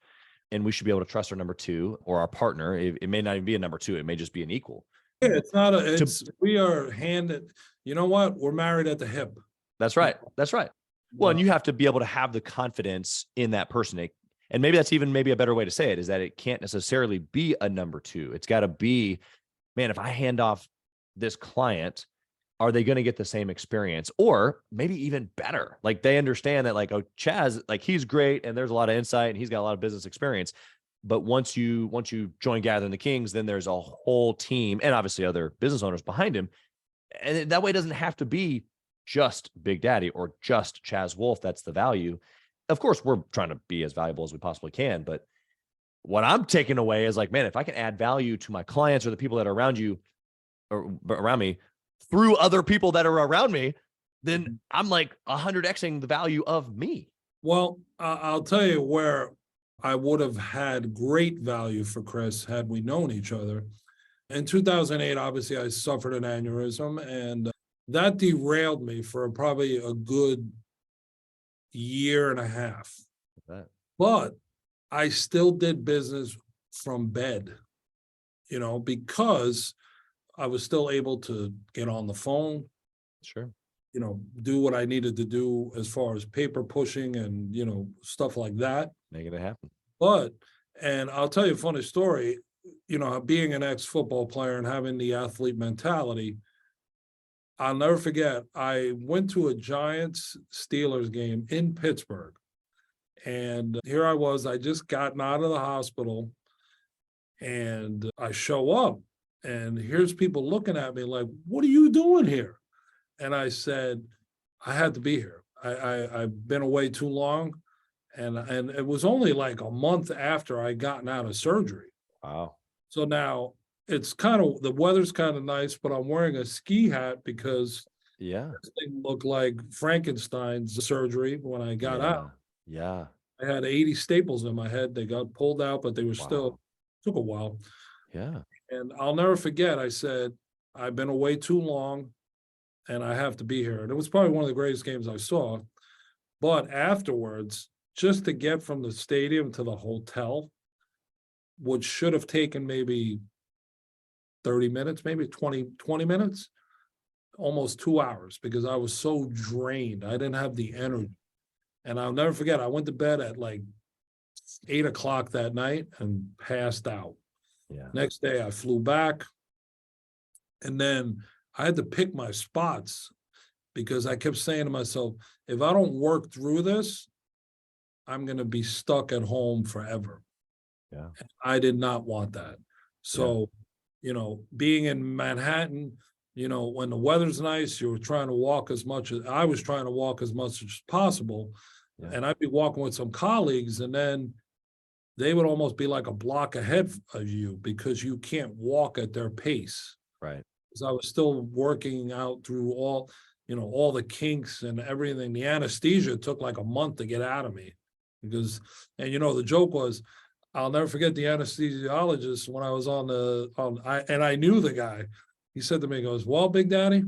and we should be able to trust our number two or our partner. It may not even be a number two. It may just be an equal. it's not we are handed, you know what? We're married at the hip. That's right. That's right. Well, and you have to be able to have the confidence in that person. And maybe that's even maybe a better way to say it, is that it can't necessarily be a number two. It's got to be, man, if I hand off this client, are they going to get the same experience or maybe even better? Like they understand that like, oh, Chaz, like he's great and there's a lot of insight and he's got a lot of business experience. But once you join Gathering the Kings, then there's a whole team and obviously other business owners behind him. And that way it doesn't have to be just Big Daddy or just Chaz Wolfe. That's the value. Of course, we're trying to be as valuable as we possibly can. But what I'm taking away is like, man, if I can add value to my clients or the people that are around you or around me through other people that are around me, then I'm like 100xing the value of me. Well, I'll tell you where I would have had great value for Chris had we known each other. In 2008, obviously, I suffered an aneurysm, and that derailed me for probably a good year and a half. But I still did business from bed, because I was still able to get on the phone. Sure. Do what I needed to do as far as paper pushing and, stuff like that. Make it happen. And I'll tell you a funny story, being an ex-football player and having the athlete mentality, I'll never forget, I went to a Giants-Steelers game in Pittsburgh. And here I was, I just gotten out of the hospital and I show up and here's people looking at me like, what are you doing here? And I said, I had to be here. I've been away too long. And it was only like a month after I gotten out of surgery. Wow. So now it's the weather's kind of nice, but I'm wearing a ski hat because this thing looked like Frankenstein's surgery when I got out. Yeah. I had 80 staples in my head. They got pulled out, but they were still, took a while. Yeah. And I'll never forget, I said, I've been away too long and I have to be here. And it was probably one of the greatest games I saw. But afterwards, just to get from the stadium to the hotel, which should have taken maybe 30 minutes, maybe 20 minutes, almost 2 hours, because I was so drained. I didn't have the energy. And I'll never forget, I went to bed at like 8 o'clock that night and passed out. Yeah. Next day I flew back. And then I had to pick my spots because I kept saying to myself, if I don't work through this, I'm going to be stuck at home forever. Yeah. I did not want that. So, being in Manhattan, when the weather's nice, you were trying to walk as much as I was trying to walk as much as possible. Yeah. And I'd be walking with some colleagues and then they would almost be like a block ahead of you because you can't walk at their pace. Right. Because I was still working out through all the kinks and everything. The anesthesia took like a month to get out of me and the joke was, I'll never forget the anesthesiologist when I was and I knew the guy. He said to me, he goes, well, Big Daddy,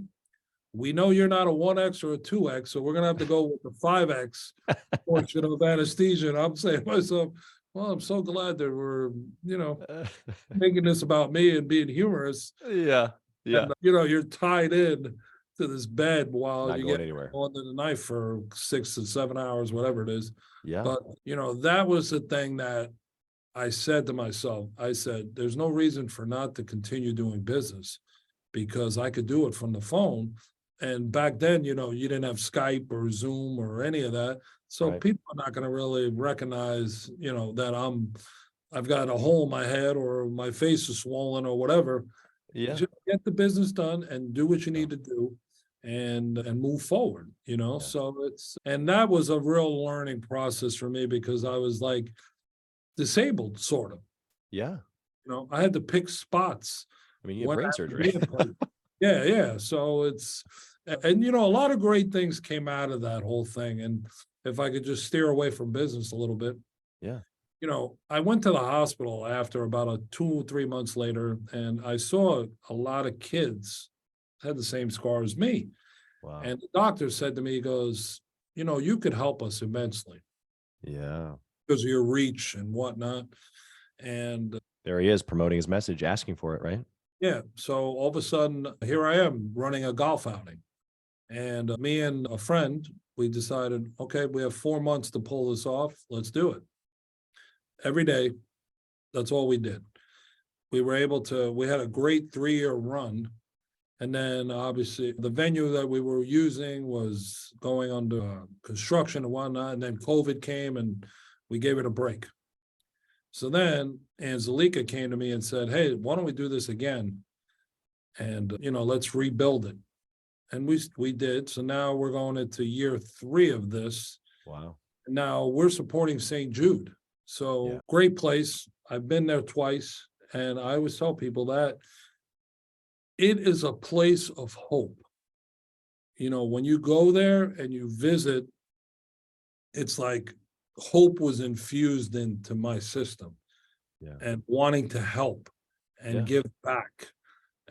we know you're not a 1X or a 2X, so we're going to have to go with the 5X portion of anesthesia. And I'm saying to myself, well, I'm so glad that we're, making this about me and being humorous. Yeah. Yeah. And, you're tied in to this bed while not you going get anywhere under the knife for 6 to 7 hours, whatever it is. Yeah. But, that was the thing that I said to myself, I said, there's no reason for not to continue doing business because I could do it from the phone. And back then, you didn't have Skype or Zoom or any of that. So people are not going to really recognize, that I've got a hole in my head or my face is swollen or whatever. Yeah. Just get the business done and do what you need to do and move forward, So and that was a real learning process for me because I was like disabled sort of. Yeah. I had to pick spots. I mean, you had brain surgery. Yeah. So and a lot of great things came out of that whole thing. And if I could just steer away from business a little bit. Yeah. I went to the hospital after about 2 or 3 months later, and I saw a lot of kids had the same scar as me. Wow. And the doctor said to me, he goes, you could help us immensely. Yeah. Because of your reach and whatnot. And there he is promoting his message, asking for it, right? Yeah. So all of a sudden, here I am running a golf outing. And me and a friend, we decided, okay, we have 4 months to pull this off. Let's do it. Every day, that's all we did. We had a great 3-year run. And then obviously the venue that we were using was going under construction and whatnot. And then COVID came and we gave it a break. So then Angelica came to me and said, hey, why don't we do this again? And, let's rebuild it. And we did. So now we're going into year 3 of this. Wow. Now we're supporting St. Jude. So Yeah. great place. I've been there twice. And I always tell people that it is a place of hope. When you go there and you visit, it's like hope was infused into my system. Yeah. And wanting to help and give back,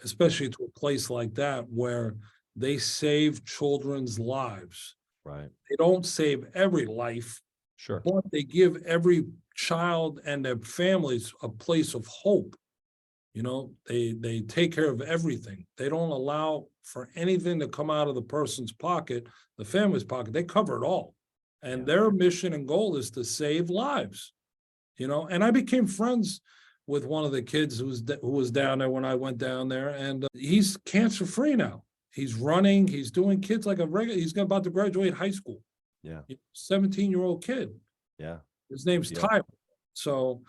especially to a place like that where they save children's lives. Right. They don't save every life, Sure. but they give every child and their families a place of hope. They take care of everything. They don't allow for anything to come out of the person's pocket, the family's pocket. They cover it all. And their mission and goal is to save lives. And I became friends with one of the kids who was down there when I went down there, and he's cancer free now. He's running, he's doing kids like he's about to graduate high school. Yeah. 17-year-old kid. Yeah. His name's Tyler. So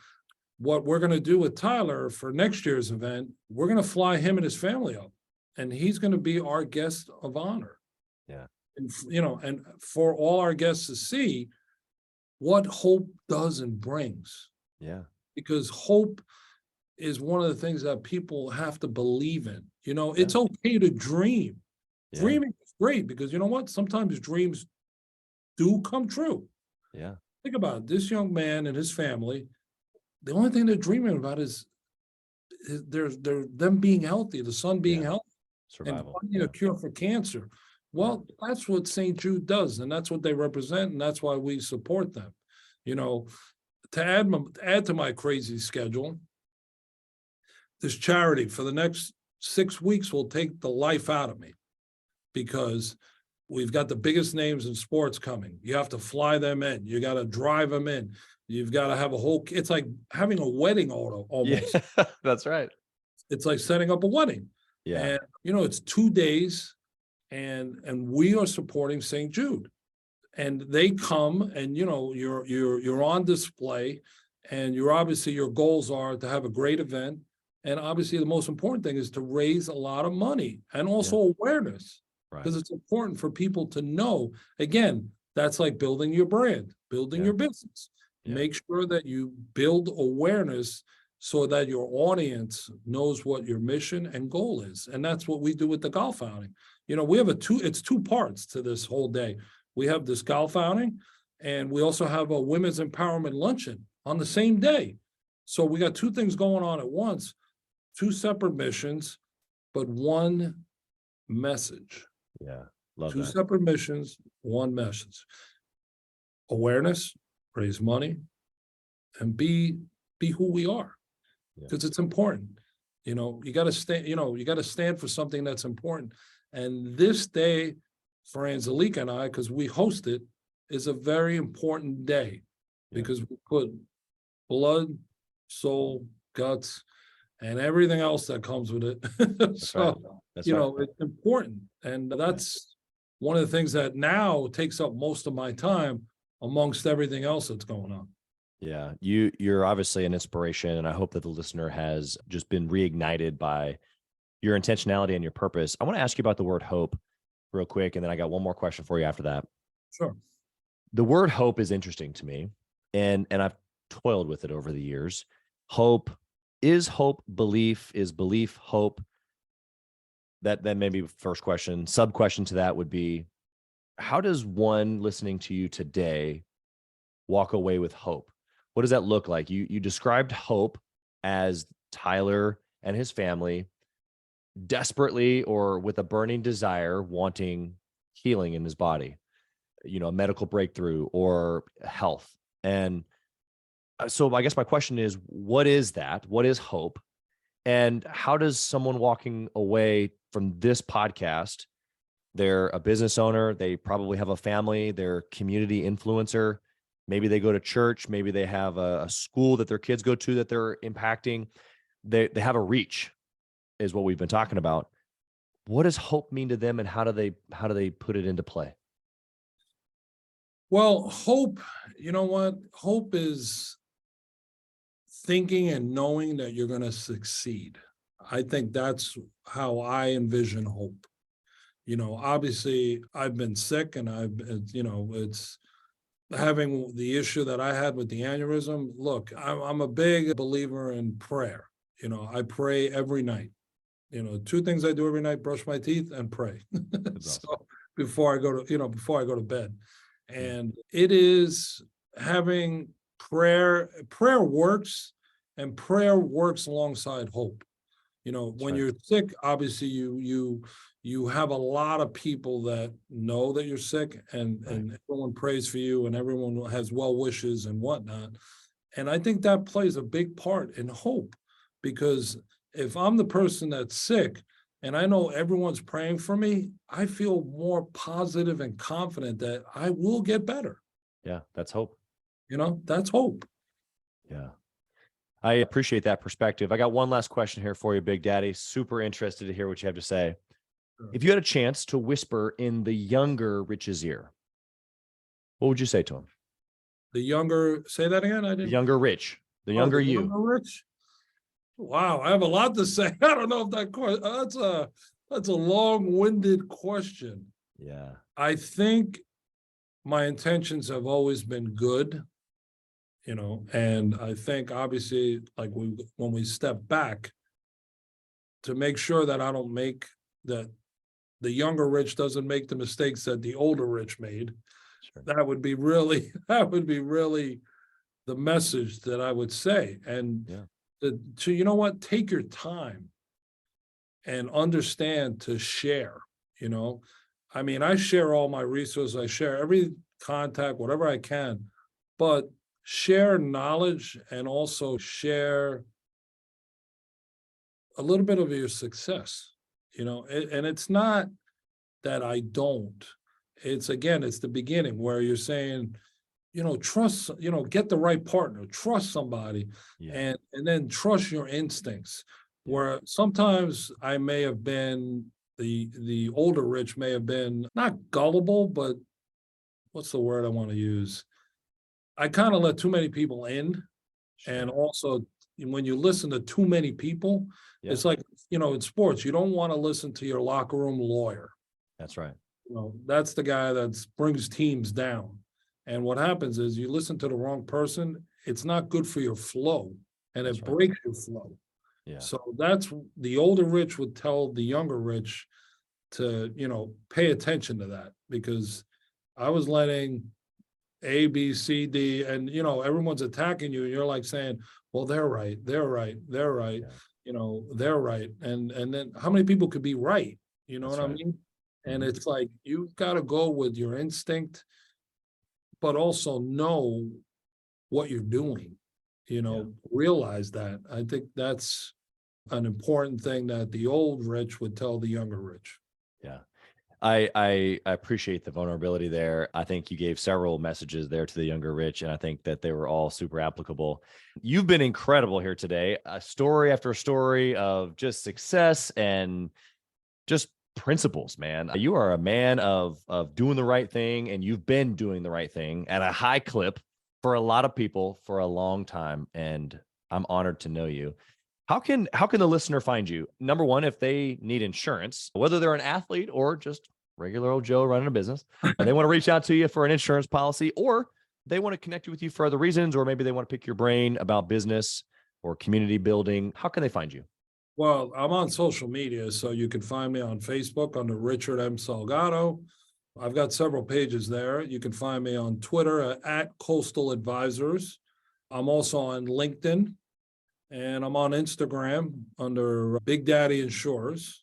what we're going to do with Tyler for next year's event, we're going to fly him and his family up, and he's going to be our guest of honor. Yeah. And, and for all our guests to see what hope does and brings. Yeah. Because hope is one of the things that people have to believe in. It's okay to dream. Yeah. Dreaming is great because you know what? Sometimes dreams do come true. Yeah. Think about it. This young man and his family, the only thing they're dreaming about is they're them being healthy, the son being healthy, Survival. and finding a cure for cancer. Well, that's what St. Jude does, and that's what they represent, and that's why we support them. To add to my crazy schedule, this charity for the next 6 weeks will take the life out of me because we've got the biggest names in sports coming. You have to fly them in. You got to drive them in. You've got to have it's like having a wedding auto almost. Yeah, that's right. It's like setting up a wedding. Yeah. And, it's 2 days and we are supporting St. Jude. And they come and, you're on display and your goals are to have a great event. And obviously the most important thing is to raise a lot of money and also awareness. Because it's important for people to know, again, that's like building your brand, building your business. Make sure that you build awareness so that your audience knows what your mission and goal is. And that's what we do with the golf outing. We have it's 2 parts to this whole day. We have this golf outing and we also have a women's empowerment luncheon on the same day. So we got 2 things going on at once, 2 separate missions, but 1 message. Yeah. Love 2 that. separate missions, 1 message. Awareness, raise money, and be who we are. Because it's important. You got to stand for something that's important. And this day for Angelica and I, because we host it, is a very important day because we put blood, soul, guts, and everything else that comes with it. It's important. And that's one of the things that now takes up most of my time amongst everything else that's going on. Yeah, you're obviously an inspiration, and I hope that the listener has just been reignited by your intentionality and your purpose. I want to ask you about the word hope real quick, and then I got one more question for you after that. Sure. The word hope is interesting to me, and I've toiled with it over the years. Hope is hope, belief is belief, hope. That then maybe first question, sub question to that would be, how does one listening to you today walk away with hope? What does that look like? You described hope as Tyler and his family desperately or with a burning desire wanting healing in his body, a medical breakthrough or health. And so I guess my question is, what is that? What is hope? And how does someone walking away from this podcast, they're a business owner, they probably have a family, they're a community influencer, maybe they go to church, maybe they have a school that their kids go to that they're impacting. They have a reach, is what we've been talking about. What does hope mean to them, and how do they put it into play? Well, hope, you know what? Hope is thinking and knowing that you're going to succeed. I think that's how I envision hope. Obviously I've been sick, and it's having the issue that I had with the aneurysm. Look, I'm a big believer in prayer. I pray every night. Two things I do every night: brush my teeth and pray. So before I go to bed. And it is having prayer. Prayer works, and prayer works alongside hope. When right. you're sick, obviously you have a lot of people that know that you're sick, and everyone prays for you, and everyone has well wishes and whatnot. And I think that plays a big part in hope, because if I'm the person that's sick and I know everyone's praying for me, I feel more positive and confident that I will get better. Yeah, that's hope. That's hope. Yeah. I appreciate that perspective. I got one last question here for you, Big Daddy. Super interested to hear what you have to say. Sure. If you had a chance to whisper in the younger Rich's ear, what would you say to him? Say that again? I The didn't. younger Rich, the younger the you. younger Rich? Wow, I have a lot to say. I don't know if that's a long-winded question. Yeah. I think my intentions have always been good, and I think obviously, like, when we step back, to make sure that that the younger Rich doesn't make the mistakes that the older Rich made. Sure. That would be really the message that I would say. And take your time and understand to share. I share all my resources, I share every contact, whatever I can, but share knowledge, and also share a little bit of your success. And it's not that I don't. It's the beginning where you're saying, trust, get the right partner, trust somebody, and then trust your instincts. Where sometimes I may have been, the older Rich may have been not gullible, but what's the word I want to use? I kind of let too many people in. Sure. And also, when you listen to too many people, it's like, in sports, you don't want to listen to your locker room lawyer. That's right. That's the guy that brings teams down. And what happens is, you listen to the wrong person, it's not good for your flow, and it breaks your flow. Yeah. So that's the older Rich would tell the younger Rich to, pay attention to that, because I was letting A, B, C, D, and everyone's attacking you, and you're like saying, well, they're right, they're right, they're right, they're right. And then how many people could be right? You know That's what I right. mean? And it's like, you've got to go with your instinct, but also know what you're doing, realize that. I think that's an important thing that the old Rich would tell the younger Rich. Yeah. I appreciate the vulnerability there. I think you gave several messages there to the younger Rich, and I think that they were all super applicable. You've been incredible here today. A story after story of just success and just principles, man. You are a man of doing the right thing, and you've been doing the right thing at a high clip for a lot of people for a long time, and I'm honored to know you. How can the listener find you? Number one, if they need insurance, whether they're an athlete or just regular old Joe running a business, and they want to reach out to you for an insurance policy, or they want to connect with you for other reasons, or maybe they want to pick your brain about business or community building, how can they find you? Well, I'm on social media, so you can find me on Facebook under Richard M. Salgado. I've got several pages there. You can find me on Twitter at Coastal Advisors. I'm also on LinkedIn, and I'm on Instagram under Big Daddy Insurers.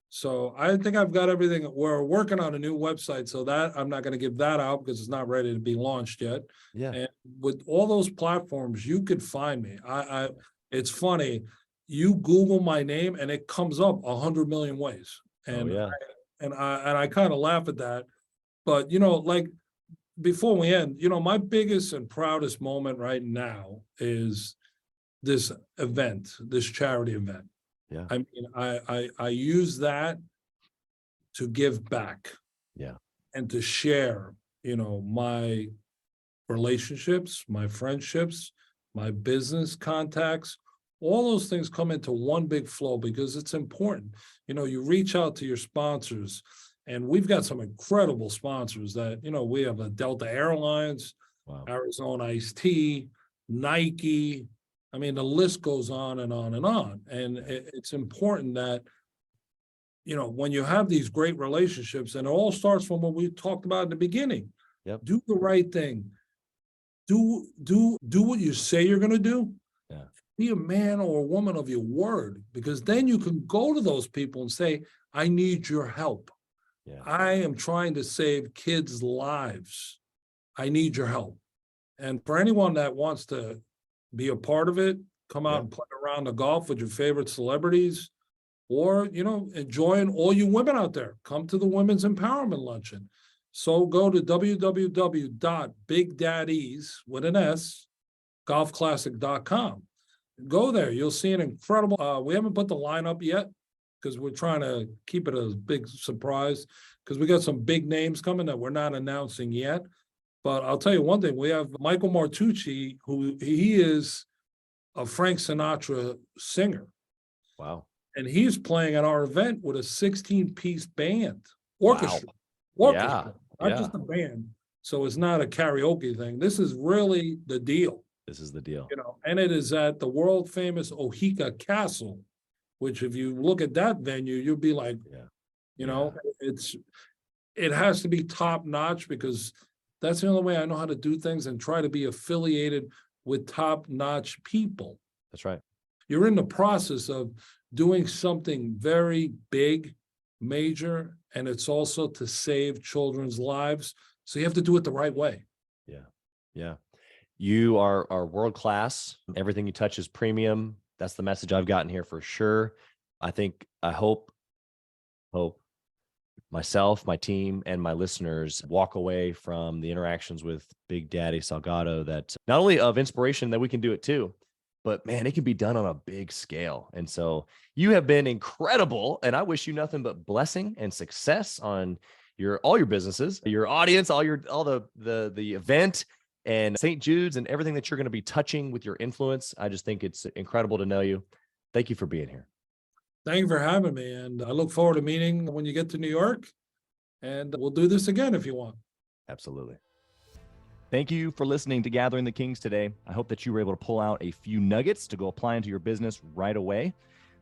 So I think I've got everything. We're working on a new website, so that I'm not going to give that out because it's not ready to be launched yet. Yeah. And with all those platforms, you could find me. It's funny. you Google my name and it comes up 100 million ways. And yeah. I kind of laugh at that. But, like before we end, my biggest and proudest moment right now is this event, this charity event. Yeah. I mean, I use that to give back. Yeah. And to share, my relationships, my friendships, my business contacts, all those things come into one big flow because it's important. You reach out to your sponsors, and we've got some incredible sponsors that, we have a Delta Airlines, Wow. Arizona Iced Tea, Nike. I mean, the list goes on and on and on. And it's important that, when you have these great relationships, and it all starts from what we talked about in the beginning. Yep. Do the right thing. Do what you say you're going to do. Yeah. Be a man or a woman of your word, because then you can go to those people and say, I need your help. Yeah. I am trying to save kids' lives. I need your help. And for anyone that wants to be a part of it, come out and play around the golf with your favorite celebrities, or, enjoying all you women out there. Come to the Women's Empowerment Luncheon. So go to www.bigdaddies with an S, golfclassic.com. Go there. You'll see an incredible, we haven't put the lineup yet because we're trying to keep it a big surprise, because we got some big names coming that we're not announcing yet. But I'll tell you one thing, we have Michael Martucci, who he is a Frank Sinatra singer. Wow. And he's playing at our event with a 16-piece band, orchestra, Yeah. not just a band. So it's not a karaoke thing. This is really the deal. This is the deal. And it is at the world famous Ohika Castle, which if you look at that venue, you'll be like, it has to be top notch, because that's the only way I know how to do things and try to be affiliated with top notch people. That's right. You're in the process of doing something very big, major, and it's also to save children's lives. So you have to do it the right way. Yeah. Yeah. You are world class. Everything you touch is premium. That's the message I've gotten here for sure. I hope myself, my team, and my listeners walk away from the interactions with Big Daddy Salgado that not only of inspiration that we can do it too, but man, it can be done on a big scale. And so you have been incredible, and I wish you nothing but blessing and success on all your businesses, your audience, all the event and St. Jude's and everything that you're going to be touching with your influence. I just think it's incredible to know you. Thank you for being here. Thank you for having me. And I look forward to meeting when you get to New York, and we'll do this again if you want. Absolutely. Thank you for listening to Gathering the Kings today. I hope that you were able to pull out a few nuggets to go apply into your business right away.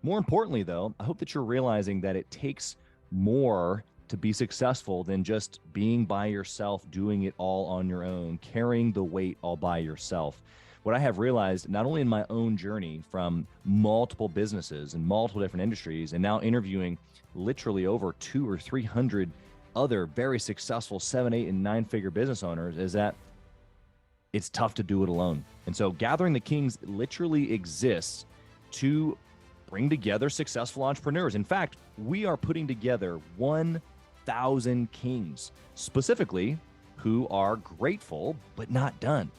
More importantly, though, I hope that you're realizing that it takes more to be successful than just being by yourself, doing it all on your own, carrying the weight all by yourself. What I have realized, not only in my own journey from multiple businesses and multiple different industries, and now interviewing literally over 200 or 300 other very successful 7, 8, and 9-figure business owners, is that it's tough to do it alone. And so Gathering the Kings literally exists to bring together successful entrepreneurs. In fact, we are putting together 1,000 kings, specifically who are grateful but not done.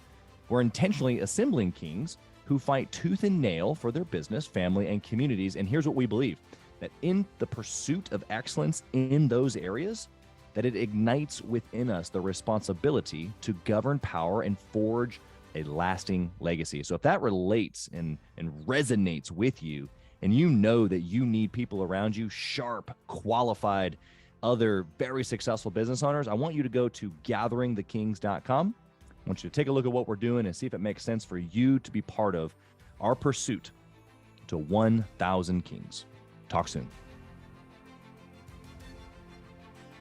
We're intentionally assembling kings who fight tooth and nail for their business, family, and communities. And here's what we believe, that in the pursuit of excellence in those areas, that it ignites within us the responsibility to govern power and forge a lasting legacy. So if that relates and resonates with you, and you know that you need people around you, sharp, qualified, other very successful business owners, I want you to go to gatheringthekings.com. I want you to take a look at what we're doing and see if it makes sense for you to be part of our pursuit to 1,000 kings. Talk soon.